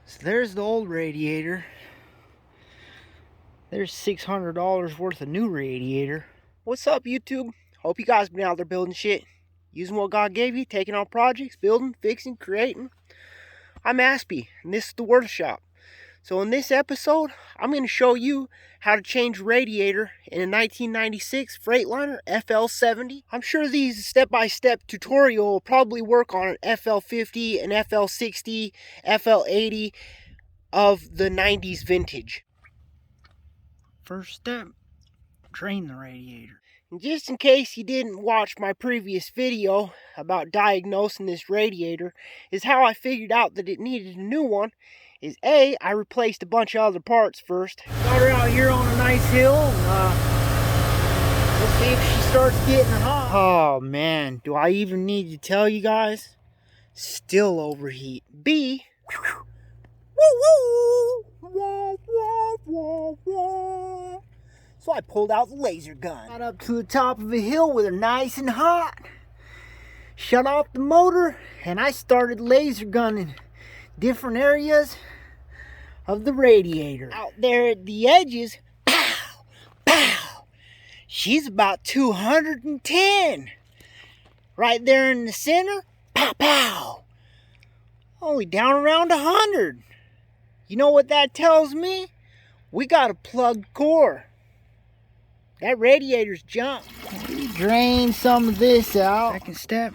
So there's the old radiator. There's $600 worth of new radiator. What's up, YouTube? Hope you guys been out there building shit. Using what God gave you, taking on projects, building, fixing, creating. I'm Aspie, and this is the Workshop. So in this episode, I'm going to show you how to change radiator in a 1996 Freightliner fl70. I'm sure these step-by-step tutorial will probably work on an fl50, an fl60, fl80 of the 90s vintage. First step, drain the radiator. And just in case you didn't watch my previous video about diagnosing this radiator, is how I figured out that it needed a new one. Is A, I replaced a bunch of other parts first. Got her out here on a nice hill. Let's see if she starts getting hot. Oh man, do I even need to tell you guys? Still overheat. B, so I pulled out the laser gun. Got up to the top of a hill with her nice and hot. Shut off the motor and I started laser gunning different areas of the radiator. Out there at the edges, pow, pow. She's about 210. Right there in the center, pow, pow. Only down around 100. You know what that tells me? We got a plugged core. That radiator's jumped. We drained some of this out. Second step,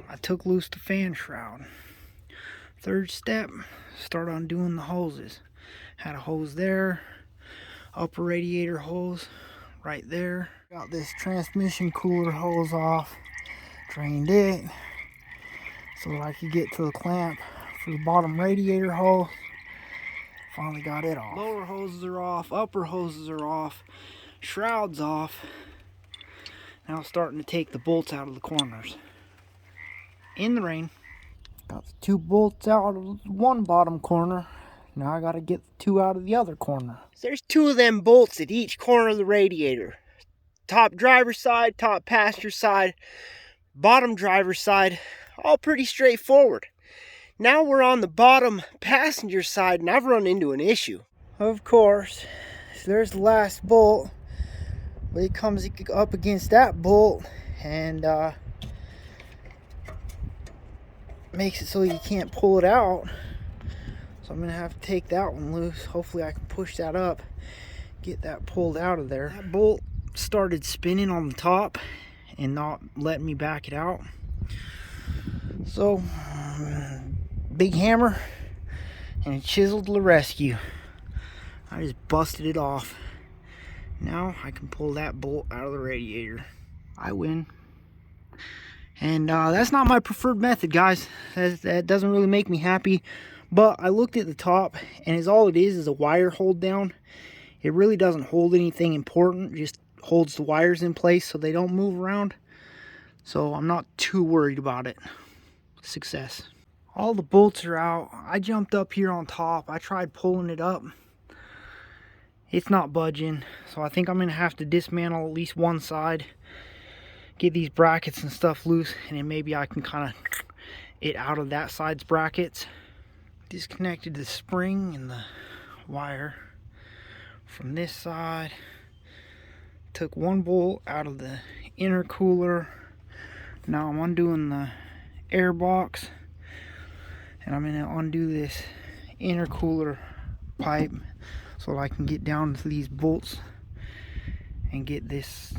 I took loose the fan shroud. Third step, start undoing the hoses. Had a hose there, upper radiator hose right there. Got this transmission cooler hose off, drained it so that I could get to the clamp for the bottom radiator hose. Finally got it off. Lower hoses are off, upper hoses are off, shroud's off. Now starting to take the bolts out of the corners. In the rain. Got the two bolts out of one bottom corner. Now I gotta get the two out of the other corner. So there's two of them bolts at each corner of the radiator. Top driver's side, top passenger side, bottom driver's side. All pretty straightforward. Now we're on the bottom passenger side and I've run into an issue. Of course, so there's the last bolt. But it comes up against that bolt and makes it so you can't pull it out. So I'm gonna have to take that one loose. Hopefully I can push that up, get that pulled out of there. That bolt started spinning on the top and not letting me back it out. So big hammer and a chisel to the rescue. I just busted it off. Now I can pull that bolt out of the radiator. I win. And that's not my preferred method, guys. That doesn't really make me happy. But I looked at the top, and all it is a wire hold down. It really doesn't hold anything important. It just holds the wires in place so they don't move around. So I'm not too worried about it. Success. All the bolts are out. I jumped up here on top. I tried pulling it up. It's not budging. So I think I'm going to have to dismantle at least one side. Get these brackets and stuff loose, and then maybe I can kind of it out of that side's brackets. Disconnected the spring and the wire from this side. Took one bolt out of the intercooler. Now I'm undoing the air box, and I'm going to undo this intercooler pipe so I can get down to these bolts and get this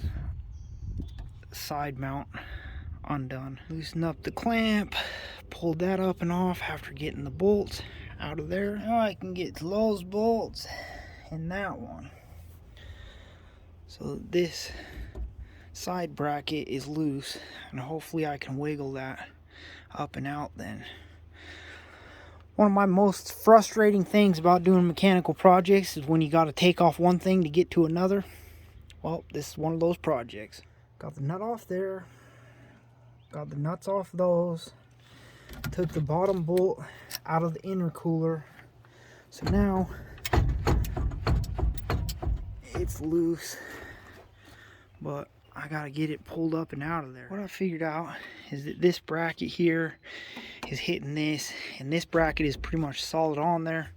side mount undone. Loosen up the clamp, pulled that up and off after getting the bolts out of there. Now I can get to those bolts and that one. So this side bracket is loose, and hopefully I can wiggle that up and out then. One of my most frustrating things about doing mechanical projects is when you got to take off one thing to get to another. Well, this is one of those projects. Got the nut off there. Got the nuts off those. Took the bottom bolt out of the intercooler. So now it's loose. But I gotta get it pulled up and out of there. What I figured out is that this bracket here is hitting this, and this bracket is pretty much solid on there.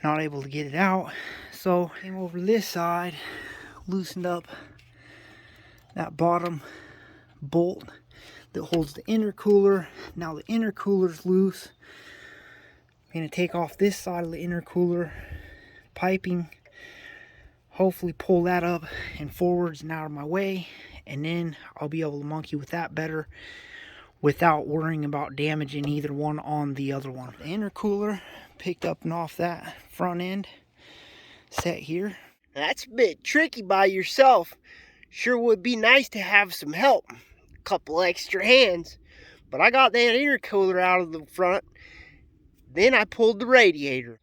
Not able to get it out. So came over to this side, loosened up that bottom bolt that holds the intercooler. Now the intercooler's loose. I'm gonna take off this side of the intercooler piping, hopefully pull that up and forwards and out of my way, and then I'll be able to monkey with that better without worrying about damaging either one on the other one. The intercooler picked up and off that front end set here. That's a bit tricky by yourself. Sure would be nice to have some help, a couple extra hands, but I got that intercooler out of the front. Then I pulled the radiator.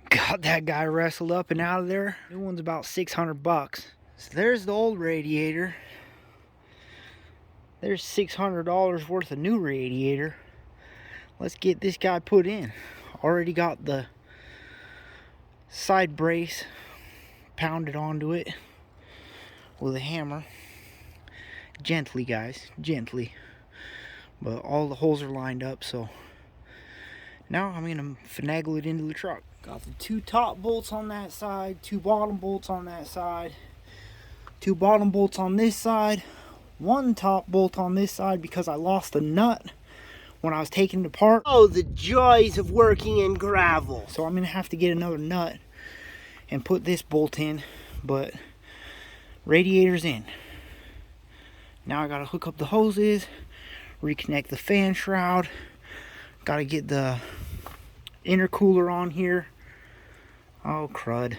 Got that guy wrestled up and out of there. New one's about 600 bucks. So there's the old radiator. There's $600 worth of new radiator. Let's get this guy put in. Already got the side brace pounded onto it with a hammer. Gently, guys, gently. But all the holes are lined up, so now I'm gonna finagle it into the truck. Got the 2 top bolts on that side, 2 bottom bolts on that side, 2 bottom bolts on this side, 1 top bolt on this side because I lost a nut when I was taking it apart. Oh, the joys of working in gravel. So I'm gonna have to get another nut and put this bolt in, but radiator's in. Now I gotta hook up the hoses, reconnect the fan shroud, gotta get the intercooler on here. Oh crud,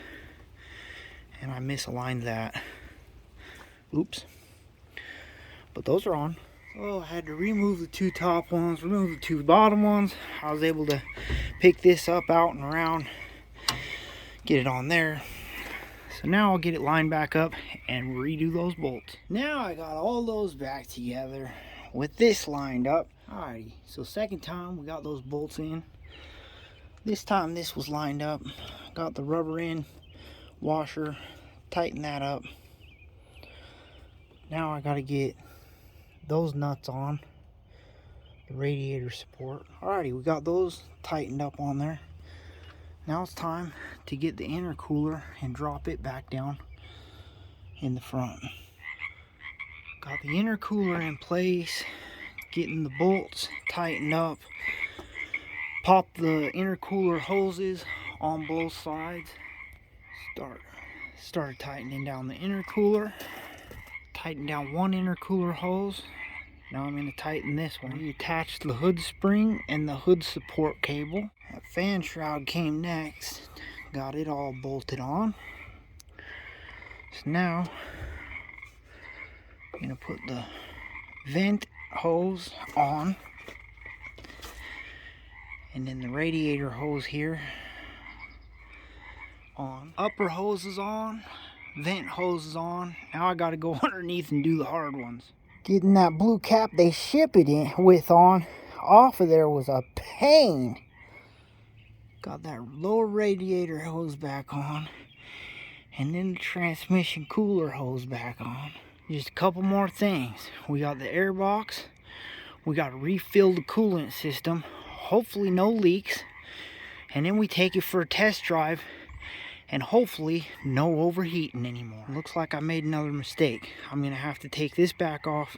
and I misaligned that. Oops. But those are on. So I had to remove the 2 top ones, remove the 2 bottom ones. I was able to pick this up out and around, get it on there. So now I'll get it lined back up and redo those bolts. Now I got all those back together with this lined up. Alrighty, so second time we got those bolts in. This time this was lined up. Got the rubber in washer, tighten that up. Now I gotta get those nuts on the radiator support. Alrighty, we got those tightened up on there. Now it's time to get the intercooler and drop it back down in the front. Got the intercooler in place, getting the bolts tightened up. Pop the intercooler hoses on both sides. Started tightening down the intercooler. Tighten down 1 intercooler hose. Now I'm going to tighten this one. Reattach the hood spring and the hood support cable. That fan shroud came next. Got it all bolted on. So now I'm going to put the vent hose on. And then the radiator hose here on. Upper hose is on. Vent hose is on. Now I gotta go underneath and do the hard ones. Getting that blue cap they ship it in with on off of there was a pain. Got that lower radiator hose back on, and then the transmission cooler hose back on. Just a couple more things. We got the air box. We got to refill the coolant system. Hopefully no leaks. And then we take it for a test drive. And hopefully no overheating anymore. Looks like I made another mistake. I'm gonna have to take this back off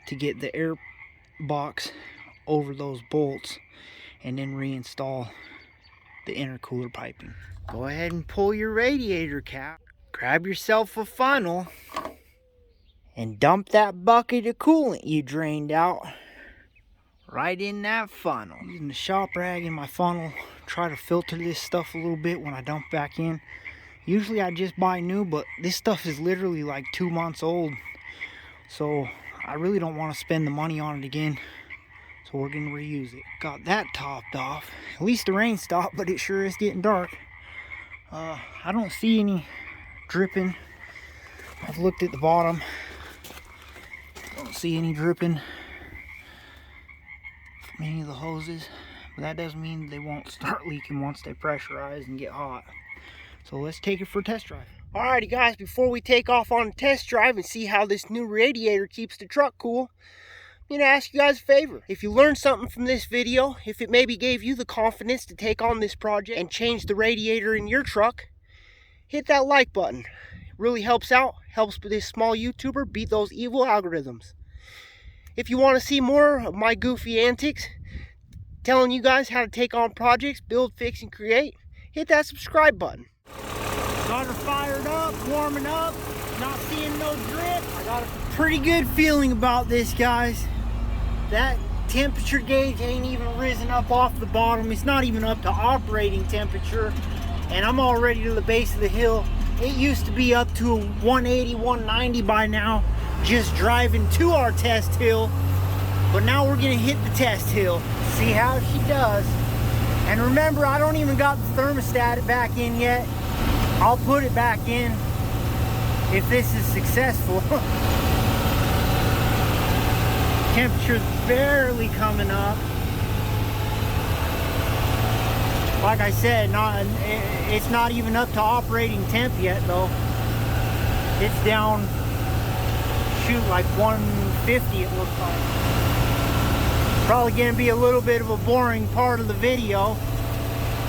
to get the air box over those bolts and then reinstall the intercooler piping. Go ahead and pull your radiator cap, grab yourself a funnel, and dump that bucket of coolant you drained out right in that funnel. Using the shop rag in my funnel, try to filter this stuff a little bit when I dump back in. Usually I just buy new, but this stuff is literally like 2 months old, so I really don't want to spend the money on it again, so we're gonna reuse it. Got that topped off. At least the rain stopped, but it sure is getting dark. I don't see any dripping. I've looked at the bottom, don't see any dripping from any of the hoses, but that doesn't mean they won't start leaking once they pressurize and get hot. So let's take it for a test drive. Alrighty guys, before we take off on a test drive and see how this new radiator keeps the truck cool, ask you guys a favor. If you learned something from this video, if it maybe gave you the confidence to take on this project and change the radiator in your truck, hit that like button. It really helps out, helps this small YouTuber beat those evil algorithms. If you want to see more of my goofy antics, telling you guys how to take on projects, build, fix, and create, hit that subscribe button. Got her fired up, warming up, not seeing no drip. I got a pretty good feeling about this, guys. That temperature gauge ain't even risen up off the bottom. It's not even up to operating temperature. And I'm already to the base of the hill. It used to be up to 180, 190 by now, just driving to our test hill. But now we're gonna hit the test hill, see how she does. And remember, I don't even got the thermostat back in yet. I'll put it back in if this is successful. Temperature's barely coming up. Like I said, it's not even up to operating temp yet though. It's down, shoot, like 150 it looks like. Probably gonna be a little bit of a boring part of the video,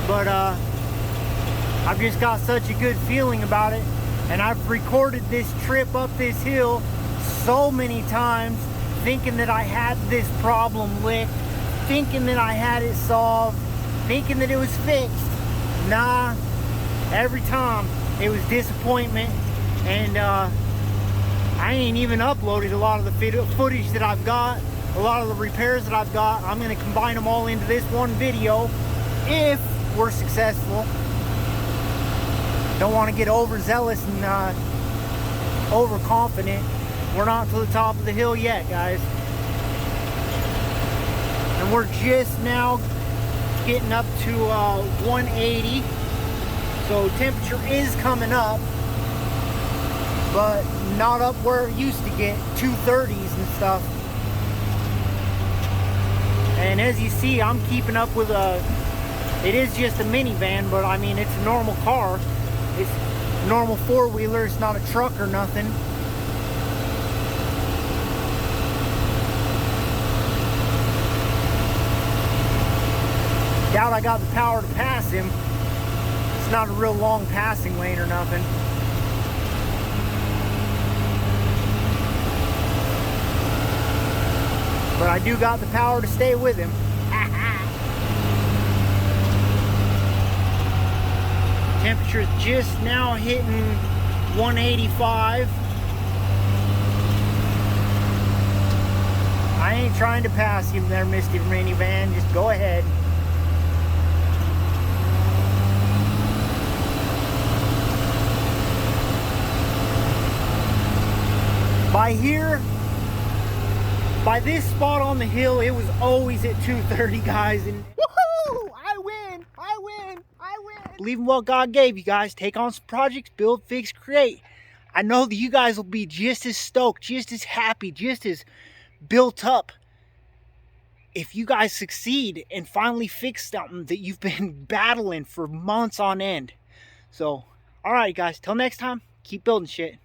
but I've just got such a good feeling about it, and I've recorded this trip up this hill so many times thinking that I had this problem licked, thinking that I had it solved, thinking that it was fixed. Nah, every time it was disappointment, and I ain't even uploaded a lot of the footage that I've got, a lot of the repairs that I've got. I'm going to combine them all into this one video if we're successful. Don't want to get overzealous and overconfident. We're not to the top of the hill yet, guys. And we're just now getting up to 180. So temperature is coming up, but not up where it used to get, 230s and stuff. And as you see, I'm keeping up with it is just a minivan, but I mean, it's a normal car. It's a normal four-wheeler, it's not a truck or nothing. Doubt I got the power to pass him. It's not a real long passing lane or nothing. But I do got the power to stay with him. Temperature's just now hitting 185. I ain't trying to pass you there, Mr. Minivan. Just go ahead. By here, by this spot on the hill, it was always at 230, guys. And woohoo! I win! I win! I win! Believe in what God gave you guys. Take on some projects, build, fix, create. I know that you guys will be just as stoked, just as happy, just as built up if you guys succeed and finally fix something that you've been battling for months on end. So, alright guys, till next time, keep building shit.